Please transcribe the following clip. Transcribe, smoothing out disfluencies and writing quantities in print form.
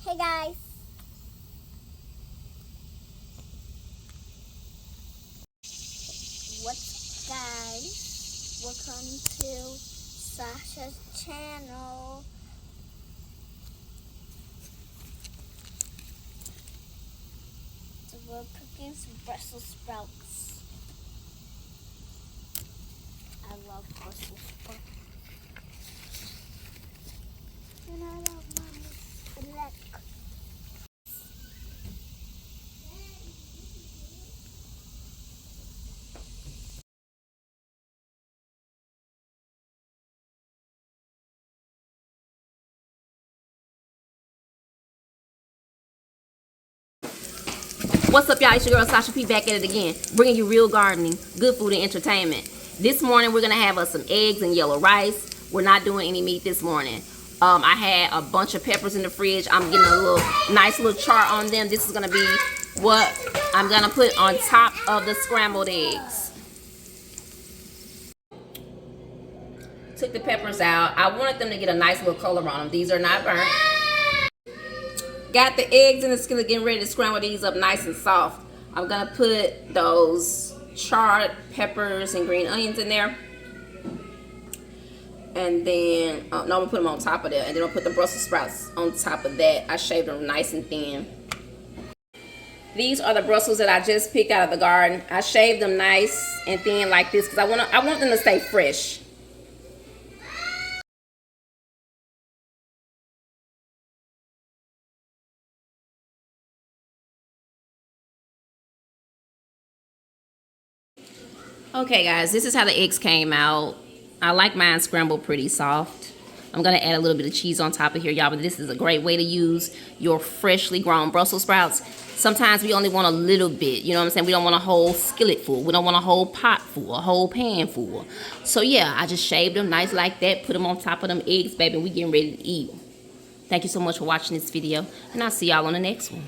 Hey guys. What's up guys? Welcome to Sasha's channel. So we're cooking some Brussels sprouts. I love Brussels sprouts. And I love Mommy's black. What's up, y'all? It's your girl Sasha P back at it again, bringing you real gardening, good food, and entertainment. This morning we're gonna have us some eggs and yellow rice. We're not doing any meat this morning. I had a bunch of peppers in the fridge. I'm getting a nice little char on them. This is gonna be what I'm gonna put on top of the scrambled eggs. Took the peppers out. I wanted them to get a nice little color on them. These are not burnt. Got the eggs in the skillet, getting ready to scramble these up nice and soft. I'm gonna put those charred peppers and green onions in there. And then, no, I'm gonna put them on top of that. And then I'll put the Brussels sprouts on top of that. I shaved them nice and thin. These are the Brussels that I just picked out of the garden. I shaved them nice and thin like this because I want them to stay fresh. Okay guys, this is how the eggs came out. I like mine scrambled pretty soft. I'm gonna add a little bit of cheese on top of here, y'all, but this is a great way to use your freshly grown Brussels sprouts. Sometimes we only want a little bit, you know what I'm saying? We don't want a whole skillet full. We don't want a whole pot full, a whole pan full. So yeah, I just shaved them nice like that, put them on top of them eggs, baby, and we getting ready to eat. Thank you so much for watching this video, and I'll see y'all on the next one.